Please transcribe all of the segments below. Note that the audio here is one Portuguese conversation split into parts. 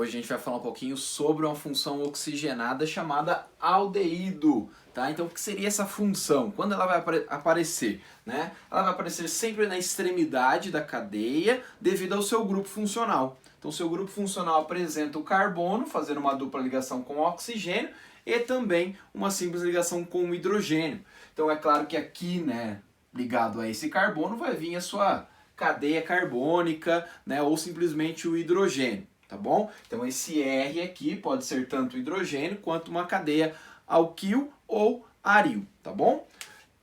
Hoje a gente vai falar um pouquinho sobre uma função oxigenada chamada aldeído, tá? Então o que seria essa função? Quando ela vai aparecer, né? Ela vai aparecer sempre na extremidade da cadeia devido ao seu grupo funcional. Então o seu grupo funcional apresenta o carbono, fazendo uma dupla ligação com o oxigênio e também uma simples ligação com o hidrogênio. Então é claro que aqui, né, ligado a esse carbono, vai vir a sua cadeia carbônica, né, ou simplesmente o hidrogênio, tá bom? Então esse R aqui pode ser tanto hidrogênio quanto uma cadeia alquil ou aril, tá bom?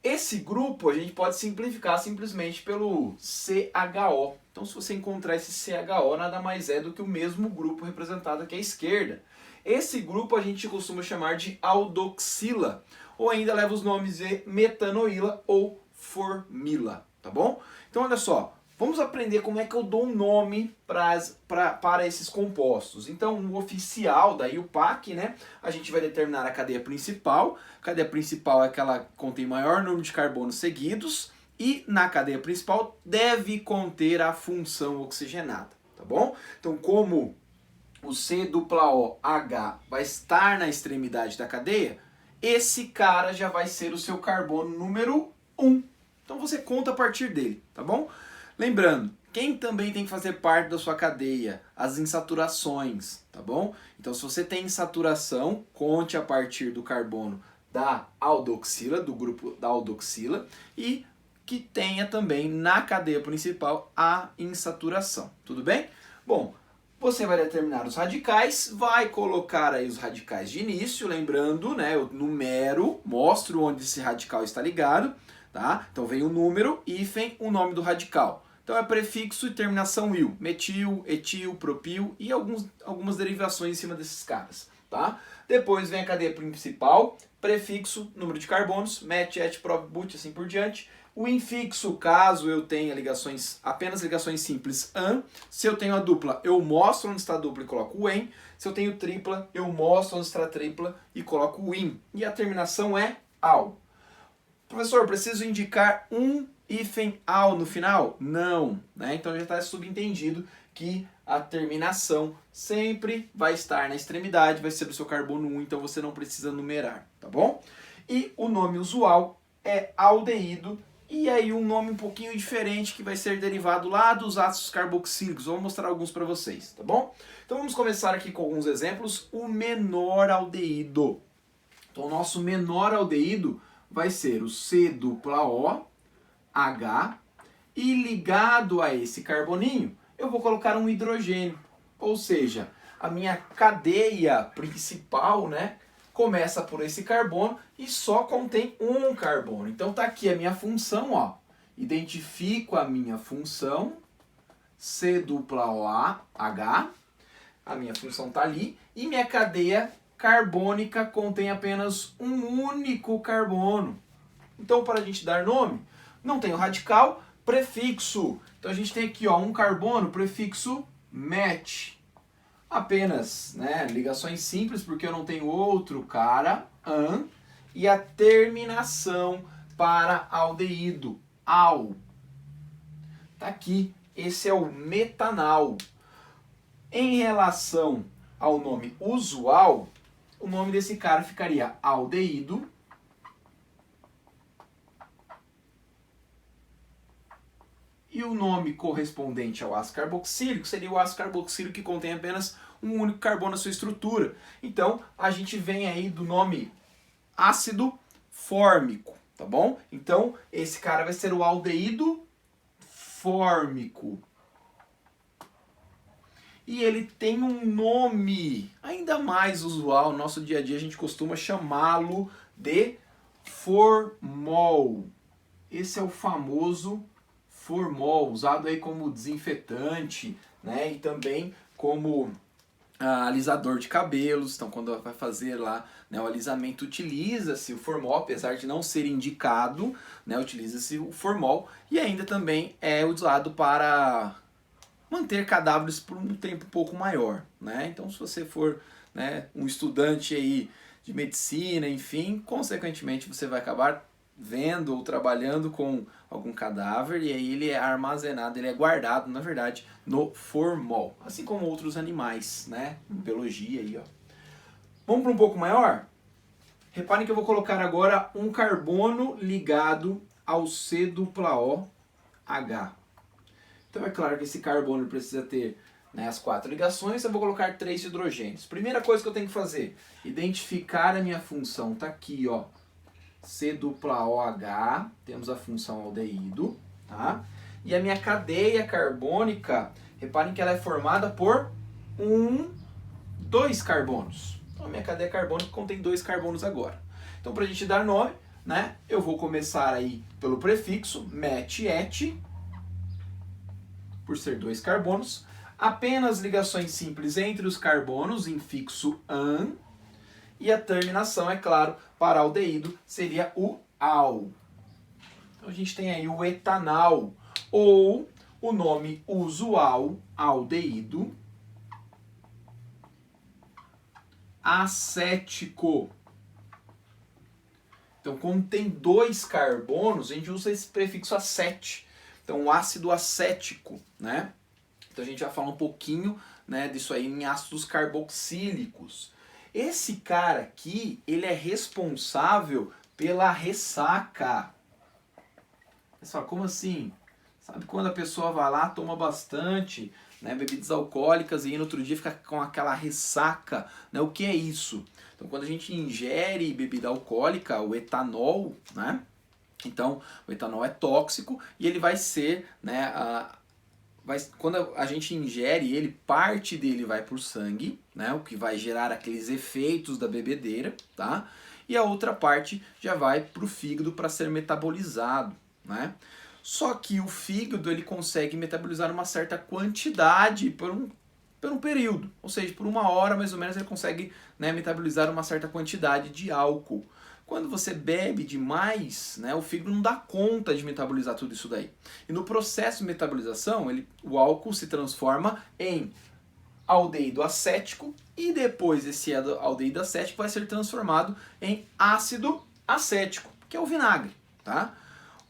Esse grupo a gente pode simplificar simplesmente pelo CHO. Então se você encontrar esse CHO, nada mais é do que o mesmo grupo representado aqui à esquerda. Esse grupo a gente costuma chamar de aldoxila, ou ainda leva os nomes de metanoíla ou formila, tá bom? Então olha só, vamos aprender como é que eu dou um nome para esses compostos. Então, o oficial da IUPAC, né? A gente vai determinar a cadeia principal. A cadeia principal é aquela que contém maior número de carbonos seguidos. E na cadeia principal deve conter a função oxigenada, tá bom? Então, como o COOH vai estar na extremidade da cadeia, esse cara já vai ser o seu carbono número 1. Então, você conta a partir dele, tá bom? Lembrando, quem também tem que fazer parte da sua cadeia? As insaturações, tá bom? Então, se você tem insaturação, conte a partir do carbono da aldoxila, do grupo da aldoxila, e que tenha também na cadeia principal a insaturação, tudo bem? Bom, você vai determinar os radicais, vai colocar aí os radicais de início, lembrando, né, eu numero, mostro onde esse radical está ligado, tá? Então vem o número, hífen, o nome do radical. Então é prefixo e terminação il, metil, etil, propil e algumas derivações em cima desses caras, tá? Depois vem a cadeia principal, prefixo, número de carbonos, met, et, prop, but, assim por diante. O infixo, caso eu tenha ligações, apenas ligações simples, an. Se eu tenho a dupla, eu mostro onde está a dupla e coloco o en. Se eu tenho tripla, eu mostro onde está a tripla e coloco o in. E a terminação é al. Professor, preciso indicar um hífen al no final? Não, né? Então já está subentendido que a terminação sempre vai estar na extremidade, vai ser o seu carbono 1, então você não precisa numerar, tá bom? E o nome usual é aldeído, e aí um nome um pouquinho diferente que vai ser derivado lá dos ácidos carboxílicos. Vou mostrar alguns para vocês, tá bom? Então vamos começar aqui com alguns exemplos. O menor aldeído. Então o nosso menor aldeído vai ser o COOH, e ligado a esse carboninho, eu vou colocar um hidrogênio. Ou seja, a minha cadeia principal, né, começa por esse carbono e só contém um carbono. Então tá aqui a minha função, ó. Identifico a minha função, COOH, a minha função tá ali, e minha cadeia carbônica contém apenas um único carbono. Então, para a gente dar nome, não tem o radical, prefixo. Então a gente tem aqui, ó, um carbono, prefixo met. Apenas, né, ligações simples, porque eu não tenho outro cara, an, e a terminação para aldeído, al. Tá aqui, esse é o metanal. Em relação ao nome usual, o nome desse cara ficaria aldeído. E o nome correspondente ao ácido carboxílico seria o ácido carboxílico que contém apenas um único carbono na sua estrutura. Então, a gente vem aí do nome ácido fórmico, tá bom? Então, esse cara vai ser o aldeído fórmico. E ele tem um nome ainda mais usual, no nosso dia a dia a gente costuma chamá-lo de formol. Esse é o famoso formol, usado aí como desinfetante, né, e também como alisador de cabelos. Então quando vai fazer lá, né, o alisamento, utiliza-se o formol, apesar de não ser indicado, né, utiliza-se o formol, e ainda também é usado para manter cadáveres por um tempo um pouco maior, né? Então se você for, né, um estudante aí de medicina, enfim, consequentemente você vai acabar vendo ou trabalhando com algum cadáver e aí ele é armazenado, ele é guardado, na verdade, no formol, assim como outros animais, né? Em biologia aí, ó. Vamos para um pouco maior? Reparem que eu vou colocar agora um carbono ligado ao C-OH. Então é claro que esse carbono precisa ter, né, as 4 ligações, eu vou colocar 3 hidrogênios. Primeira coisa que eu tenho que fazer, identificar a minha função, tá aqui, ó. C-OH, temos a função aldeído, tá? E a minha cadeia carbônica, reparem que ela é formada por 2 carbonos. Então a minha cadeia carbônica contém 2 carbonos agora. Então para a gente dar nome, né, eu vou começar aí pelo prefixo met-et, por ser 2 carbonos. Apenas ligações simples entre os carbonos, em fixo -an. E a terminação, é claro, para aldeído seria o -al. Então a gente tem aí o etanal, ou o nome usual, aldeído acético. Então, como tem 2 carbonos, a gente usa esse prefixo acete. Então, o ácido acético, né? Então, a gente vai falar um pouquinho, né, disso aí em ácidos carboxílicos. Esse cara aqui, ele é responsável pela ressaca. Pessoal, como assim? Sabe quando a pessoa vai lá, toma bastante, né, bebidas alcoólicas e no outro dia fica com aquela ressaca, né? O que é isso? Então, quando a gente ingere bebida alcoólica, o etanol, né? Então, o etanol é tóxico e ele vai ser, né, quando a gente ingere ele, parte dele vai para o sangue, né, o que vai gerar aqueles efeitos da bebedeira, tá? E a outra parte já vai para o fígado para ser metabolizado, né? Só que o fígado ele consegue metabolizar uma certa quantidade por um período, ou seja, por 1 hora mais ou menos ele consegue, né, metabolizar uma certa quantidade de álcool. Quando você bebe demais, né, o fígado não dá conta de metabolizar tudo isso daí. E no processo de metabolização, o álcool se transforma em aldeído acético e depois esse aldeído acético vai ser transformado em ácido acético, que é o vinagre, tá?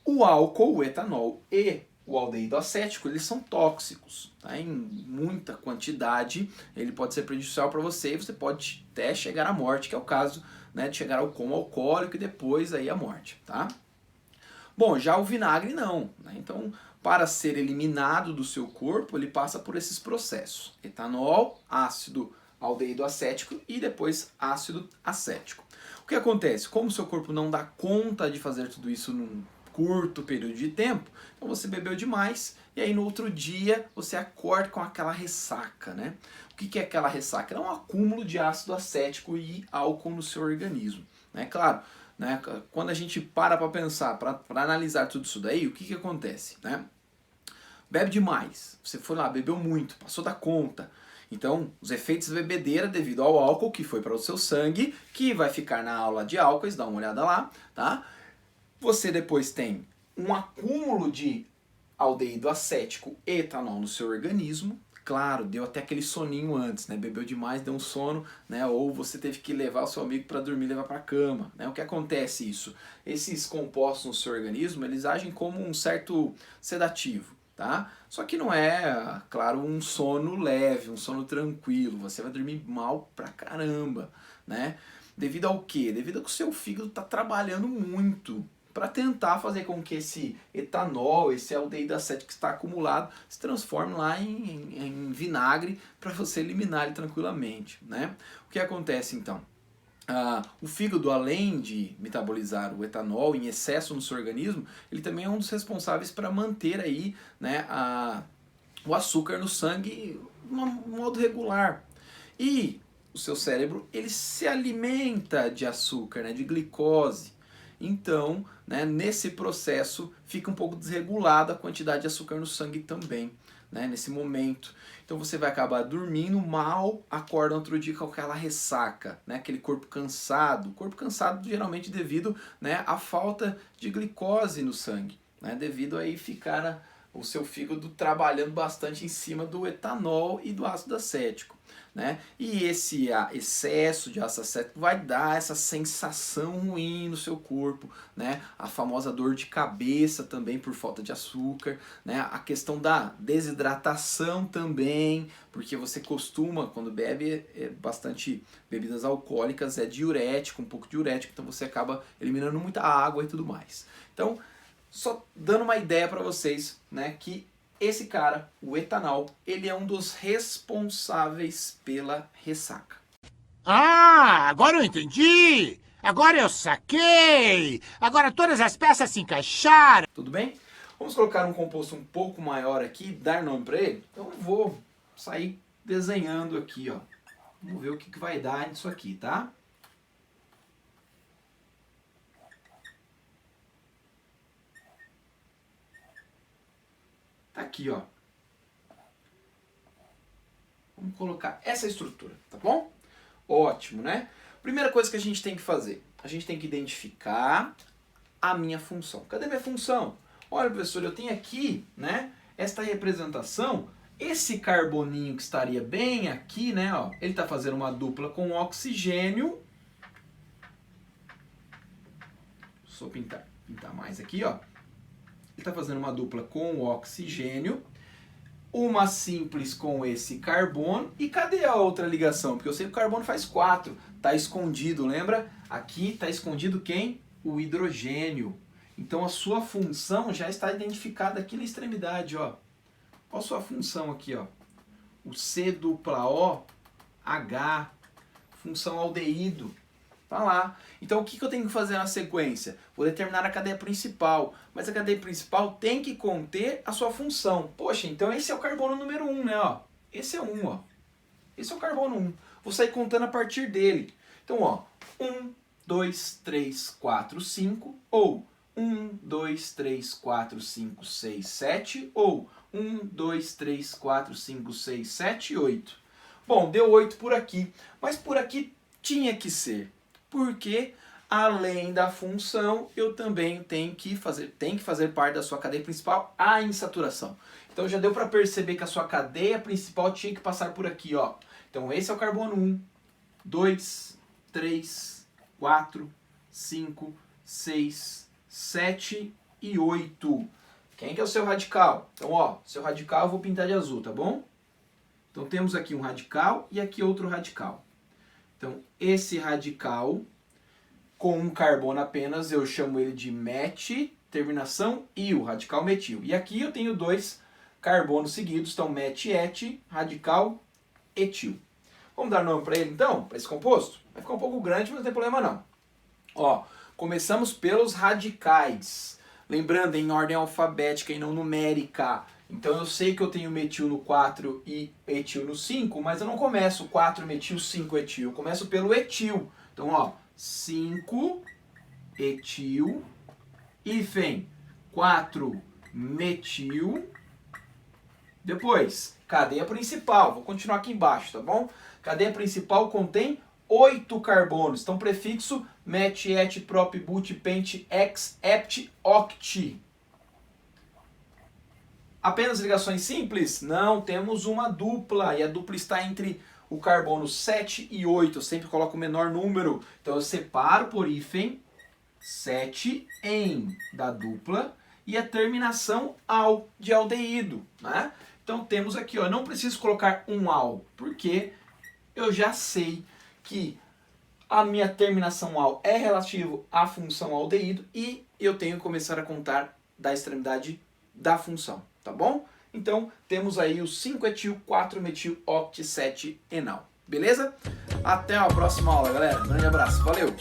O álcool, o etanol e o aldeído acético, eles são tóxicos, tá? Em muita quantidade, ele pode ser prejudicial para você e você pode até chegar à morte, que é o caso, né, de chegar ao coma alcoólico e depois aí a morte, tá? Bom, já o vinagre não, né? Então, para ser eliminado do seu corpo, ele passa por esses processos: etanol, ácido aldeído acético e depois ácido acético. O que acontece? Como o seu corpo não dá conta de fazer tudo isso num curto período de tempo, então você bebeu demais e aí no outro dia você acorda com aquela ressaca, né? O que é aquela ressaca? É um acúmulo de ácido acético e álcool no seu organismo, né? Claro, né? Quando a gente para pensar, para analisar tudo isso daí, o que acontece, né? Bebe demais, você foi lá, bebeu muito, passou da conta. Então, os efeitos da bebedeira devido ao álcool que foi para o seu sangue, que vai ficar na aula de álcoois, dá uma olhada lá, tá? Você depois tem um acúmulo de aldeído acético e etanol no seu organismo. Claro, deu até aquele soninho antes, né? Bebeu demais, deu um sono, né? Ou você teve que levar o seu amigo para dormir, levar para a cama, né? O que acontece isso? Esses compostos no seu organismo, eles agem como um certo sedativo, tá? Só que não é, claro, um sono leve, um sono tranquilo. Você vai dormir mal pra caramba, né? Devido ao quê? Devido ao que o seu fígado está trabalhando muito para tentar fazer com que esse etanol, esse aldeído acético que está acumulado, se transforme lá em vinagre para você eliminar ele tranquilamente, né? O que acontece então? O fígado, além de metabolizar o etanol em excesso no seu organismo, ele também é um dos responsáveis para manter aí, né, o açúcar no sangue de um modo regular. E o seu cérebro, ele se alimenta de açúcar, né, de glicose. Então, né, nesse processo fica um pouco desregulada a quantidade de açúcar no sangue também, né, nesse momento. Então você vai acabar dormindo mal, acorda outro dia com aquela ressaca, né, aquele corpo cansado geralmente devido, né, à falta de glicose no sangue, né, devido aí ficar o seu fígado trabalhando bastante em cima do etanol e do ácido acético, né? E esse excesso de ácido acético vai dar essa sensação ruim no seu corpo, né? A famosa dor de cabeça também por falta de açúcar, né? A questão da desidratação também, porque você costuma, quando bebe bastante bebidas alcoólicas, é diurético, um pouco diurético, então você acaba eliminando muita água e tudo mais. Então, só dando uma ideia para vocês, né, que esse cara, o etanol, ele é um dos responsáveis pela ressaca. Ah, agora eu entendi! Agora eu saquei! Agora todas as peças se encaixaram! Tudo bem? Vamos colocar um composto um pouco maior aqui, dar nome para ele? Então eu vou sair desenhando aqui, ó. Vamos ver o que vai dar nisso aqui, tá? Tá aqui, ó. Vamos colocar essa estrutura, tá bom? Ótimo, né? Primeira coisa que a gente tem que fazer, a gente tem que identificar a minha função. Cadê minha função? Olha, professor, eu tenho aqui, né, esta representação, esse carboninho que estaria bem aqui, né, ó, ele está fazendo uma dupla com oxigênio. Só pintar mais aqui, ó. Ele está fazendo uma dupla com o oxigênio, uma simples com esse carbono. E cadê a outra ligação? Porque eu sei que o carbono faz 4, está escondido, lembra? Aqui está escondido quem? O hidrogênio. Então a sua função já está identificada aqui na extremidade, ó. Qual a sua função aqui, ó? O C dupla O H, função aldeído. Tá lá. Então o que eu tenho que fazer na sequência? Vou determinar a cadeia principal, mas a cadeia principal tem que conter a sua função. Poxa, então esse é o carbono número 1, né? Ó. Esse é 1, ó. Esse é o carbono 1. Vou sair contando a partir dele. Então, ó, 1, 2, 3, 4, 5, ou 1, 2, 3, 4, 5, 6, 7, ou 1, 2, 3, 4, 5, 6, 7, 8. Bom, deu 8 por aqui, mas por aqui tinha que ser. Porque, além da função, eu também tenho que fazer parte da sua cadeia principal, a insaturação. Então já deu para perceber que a sua cadeia principal tinha que passar por aqui, ó. Então esse é o carbono 1, 2, 3, 4, 5, 6, 7 e 8. Quem que é o seu radical? Então, ó, seu radical eu vou pintar de azul, tá bom? Então temos aqui um radical e aqui outro radical. Então, esse radical, com um carbono apenas, eu chamo ele de met, terminação il, radical metil. E aqui eu tenho 2 carbonos seguidos, então met-et, radical etil. Vamos dar nome para ele então, para esse composto? Vai ficar um pouco grande, mas não tem problema não. Ó, começamos pelos radicais. Lembrando, em ordem alfabética e não numérica. Então eu sei que eu tenho metil no 4 e etil no 5, mas eu não começo 4 metil, 5 etil. Eu começo pelo etil. Então, ó, 5 etil, hífen 4 metil. Depois, cadeia principal. Vou continuar aqui embaixo, tá bom? Cadeia principal contém 8 carbonos. Então, prefixo met, et, prop, but, pent, ex, ept, oct. Apenas ligações simples? Não, temos uma dupla. E a dupla está entre o carbono 7 e 8. Eu sempre coloco o menor número. Então eu separo por hífen 7 em da dupla e a terminação al de aldeído, né? Então temos aqui, ó, não preciso colocar um al, porque eu já sei que a minha terminação al é relativo à função aldeído e eu tenho que começar a contar da extremidade da função, tá bom? Então temos aí o 5-etil, 4-metil, oct, 7-enal. Beleza? Até a próxima aula, galera. Um grande abraço. Valeu!